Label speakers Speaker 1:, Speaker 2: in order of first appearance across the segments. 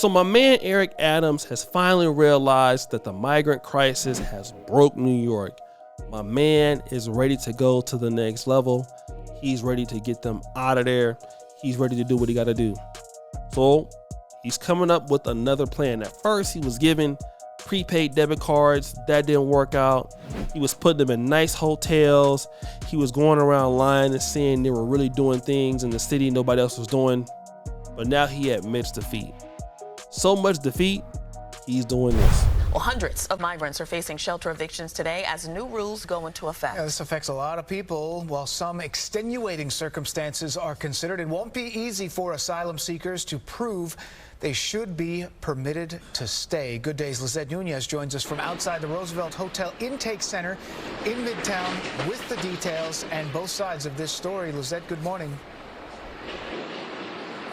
Speaker 1: So my man Eric Adams has finally realized that the migrant crisis has broke New York. My man is ready to go to the next level. He's ready to get them out of there. He's ready to do what he got to do. So he's coming up with another plan. At first, he was giving prepaid debit cards. That didn't work out. He was putting them in nice hotels. He was going around lying and saying they were really doing things in the city nobody else was doing. But now he admits defeat. So much defeat, he's doing this.
Speaker 2: Well, hundreds of migrants are facing shelter evictions today as new rules go into effect.
Speaker 3: Yeah, this affects a lot of people. While some extenuating circumstances are considered, it won't be easy for asylum seekers to prove they should be permitted to stay. Good Day's Lizette Nunez joins us from outside the Roosevelt Hotel Intake Center in Midtown with the details and both sides of this story. Lizette, good morning.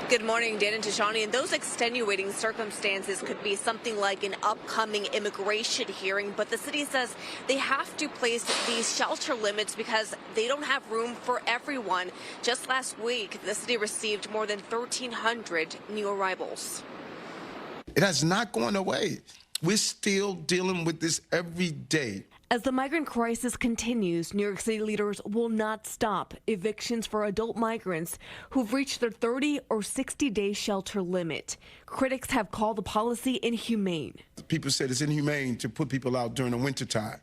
Speaker 4: Good morning, Dan and Tashani. And those extenuating circumstances could be something like an upcoming immigration hearing, but the city says they have to place these shelter limits because they don't have room for everyone. Just last week, the city received more than 1,300 new arrivals.
Speaker 5: It has not gone away. We're still dealing with this every day.
Speaker 6: As the migrant crisis continues, New York City leaders will not stop evictions for adult migrants who've reached their 30 or 60-day shelter limit. Critics have called the policy inhumane.
Speaker 5: People said it's inhumane to put people out during the wintertime.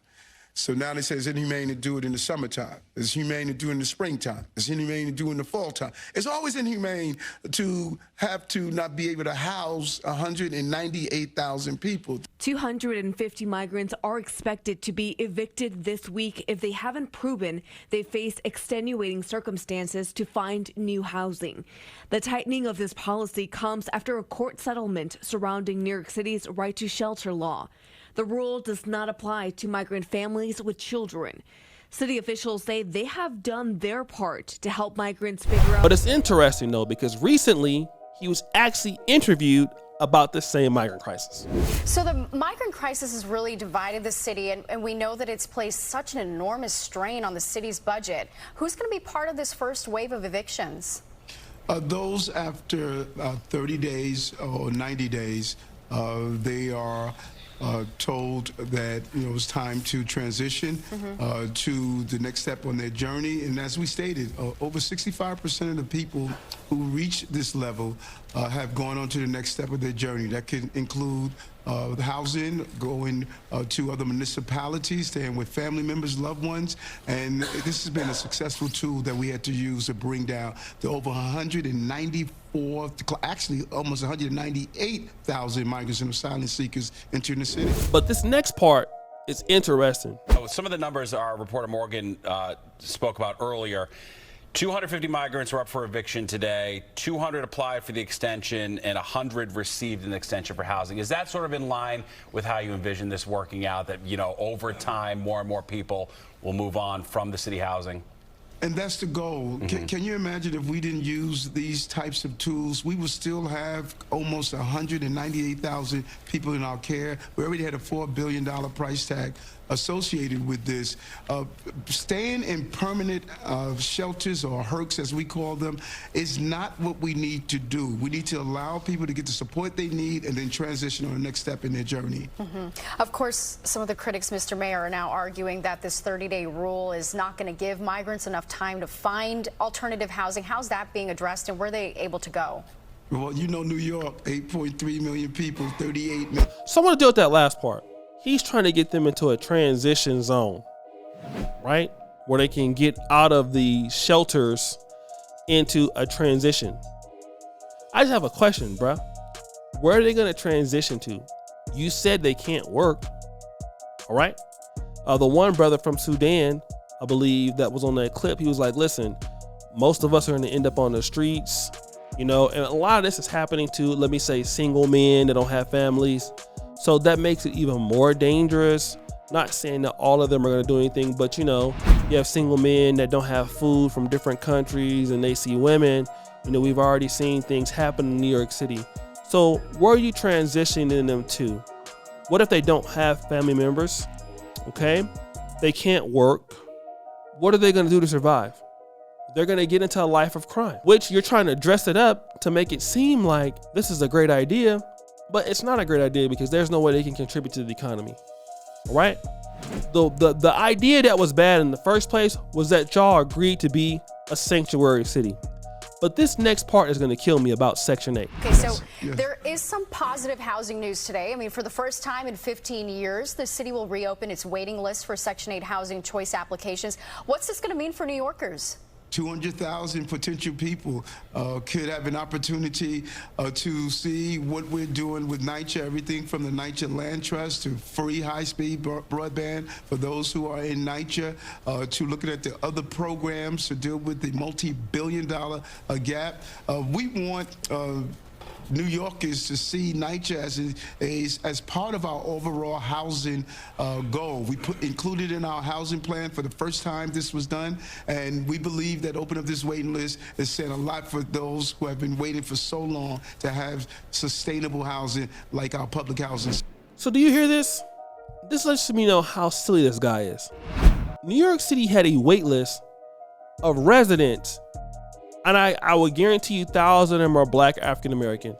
Speaker 5: So now they say it's inhumane to do it in the summertime. It's humane to do it in the springtime. It's inhumane to do it in the fall time. It's always inhumane to have to not be able to house 198,000 people.
Speaker 6: 250 migrants are expected to be evicted this week if they haven't proven they face extenuating circumstances to find new housing. The tightening of this policy comes after a court settlement surrounding New York City's right to shelter law. The rule does not apply to migrant families with children. City officials say they have done their part to help migrants figure out.
Speaker 1: But it's interesting, though, because recently he was actually interviewed about the same migrant crisis.
Speaker 7: So the migrant crisis has really divided the city, and we know that it's placed such an enormous strain on the city's budget. Who's going to be part of this first wave of evictions?
Speaker 5: Those after 30 days or 90 days, they are told that it's time to transition to the next step on their journey. And as we stated, over 65% of the people who reach this level have gone on to the next step of their journey. That can include housing, going to other municipalities, staying with family members, loved ones. And this has been a successful tool that we had to use to bring down the over 194, actually almost 198,000 migrants and asylum seekers entering the city.
Speaker 1: But this next part is interesting.
Speaker 8: Some of the numbers our reporter Morgan spoke about earlier. 250 migrants are up for eviction today. 200 applied for the extension and 100 received an extension for housing. Is that sort of in line with how you envision this working out, that, over time, more and more people will move on from the city housing?
Speaker 5: And that's the goal. Can you imagine if we didn't use these types of tools? We would still have almost 198,000 people in our care. We already had a $4 billion price tag associated with this. Staying in permanent shelters, or HERCs as we call them, is not what we need to do. We need to allow people to get the support they need and then transition on the next step in their journey.
Speaker 7: Of course, some of the critics, Mr. Mayor, are now arguing that this 30-day rule is not going to give migrants enough time to find alternative housing. How's that being addressed, and were they able to go?
Speaker 5: Well, New York, 8.3 million people, 38 million.
Speaker 1: So I want to deal with that last part. He's trying to get them into a transition zone, right? Where they can get out of the shelters into a transition. I just have a question, bruh. Where are they going to transition to? You said they can't work, all right? The one brother from Sudan, I believe, that was on that clip, he was like, listen, most of us are going to end up on the streets, and a lot of this is happening to, let me say, single men that don't have families. So that makes it even more dangerous. Not saying that all of them are going to do anything, but you have single men that don't have food from different countries and they see women. We've already seen things happen in New York City. So where are you transitioning them to? What if they don't have family members? Okay, they can't work. What are they going to do to survive? They're going to get into a life of crime, which you're trying to dress it up to make it seem like this is a great idea. But it's not a great idea because there's no way they can contribute to the economy. All right? The idea that was bad in the first place was that y'all agreed to be a sanctuary city. But this next part is going to kill me about Section 8.
Speaker 7: Okay, so there is some positive housing news today. I mean, for the first time in 15 years, the city will reopen its waiting list for Section 8 housing choice applications. What's this going to mean for New Yorkers?
Speaker 5: 200,000 potential people could have an opportunity to see what we're doing with NYCHA, everything from the NYCHA Land Trust to free high-speed broadband for those who are in NYCHA, to looking at the other programs to deal with the multi-billion-dollar gap. We want New Yorkers to see NYCHA as part of our overall housing goal. We included in our housing plan for the first time this was done, and we believe that opening up this waiting list is saying a lot for those who have been waiting for so long to have sustainable housing like our public housing.
Speaker 1: So do you hear this? This lets me know how silly this guy is. New York City had a wait list of residents, and I would guarantee you thousands of them are Black African American,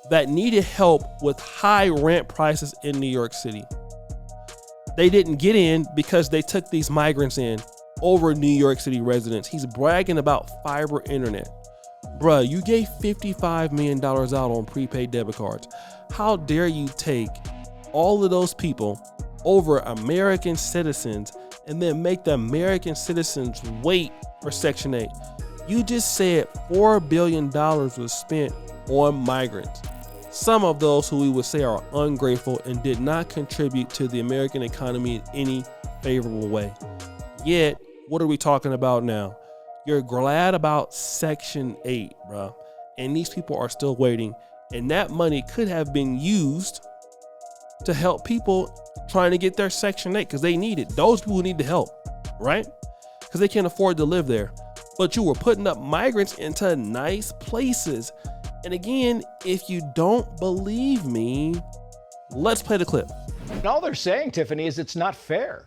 Speaker 1: that needed help with high rent prices in New York City. They didn't get in because they took these migrants in over New York City residents. He's bragging about fiber internet. Bruh, you gave $55 million out on prepaid debit cards. How dare you take all of those people over American citizens and then make the American citizens wait for Section 8? You just said $4 billion was spent on migrants. Some of those who we would say are ungrateful and did not contribute to the American economy in any favorable way. Yet, what are we talking about now? You're glad about Section 8, bro. And these people are still waiting. And that money could have been used to help people trying to get their Section 8 because they need it. Those people need the help, right? Because they can't afford to live there. But you were putting up migrants into nice places. And again, if you don't believe me, let's play the clip.
Speaker 9: And all they're saying, Tiffany, is it's not fair.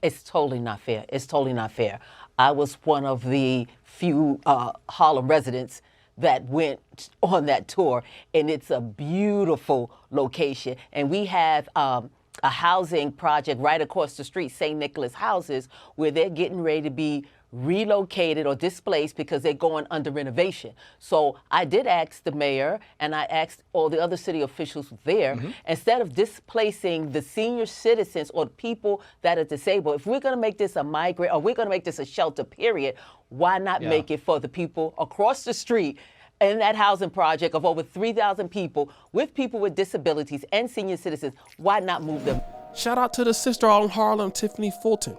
Speaker 10: It's totally not fair. It's totally not fair. I was one of the few Harlem residents that went on that tour, and it's a beautiful location. And we have a housing project right across the street, St. Nicholas Houses, where they're getting ready to be relocated or displaced because they're going under renovation. So I did ask the mayor and I asked all the other city officials there, instead of displacing the senior citizens or people that are disabled, if we're going to make this a migrant or we're going to make this a shelter period, why not make it for the people across the street in that housing project of over 3,000 people with disabilities and senior citizens? Why not move them?
Speaker 1: Shout out to the sister out in Harlem, Tiffany Fulton.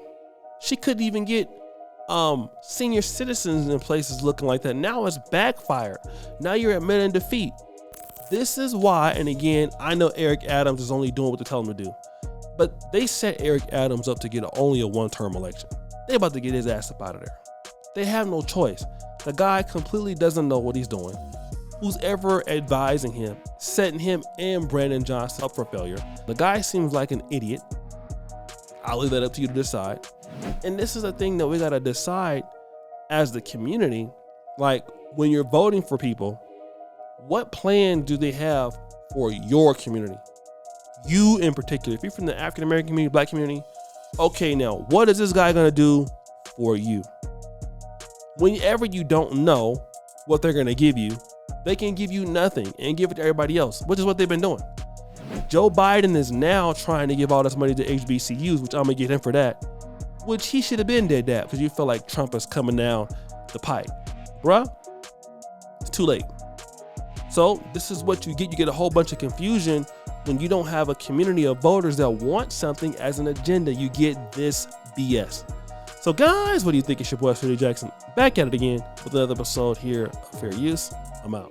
Speaker 1: She couldn't even get senior citizens in places looking like that. Now it's backfired. Now you're admitting defeat. This is why, and again, I know Eric Adams is only doing what they tell him to do, but they set Eric Adams up to get only a one-term election. They're about to get his ass up out of there. They have no choice. The guy completely doesn't know what he's doing. Who's ever advising him, setting him and Brandon Johnson up for failure? The guy seems like an idiot. I'll leave that up to you to decide. And this is a thing that we got to decide as the community. Like, when you're voting for people, what plan do they have for your community? You in particular, if you're from the African American community, Black community, okay, now what is this guy going to do for you? Whenever you don't know what they're going to give you, they can give you nothing and give it to everybody else, which is what they've been doing. Joe Biden is now trying to give all this money to HBCUs, which I'm going to get him for that, which he should have been dead that because you feel like Trump is coming down the pipe. Bruh, it's too late. So this is what you get. You get a whole bunch of confusion when you don't have a community of voters that want something as an agenda. You get this BS. So guys, what do you think? It's your boy, Freddie Jackson, back at it again with another episode here of Fair Use. I'm out.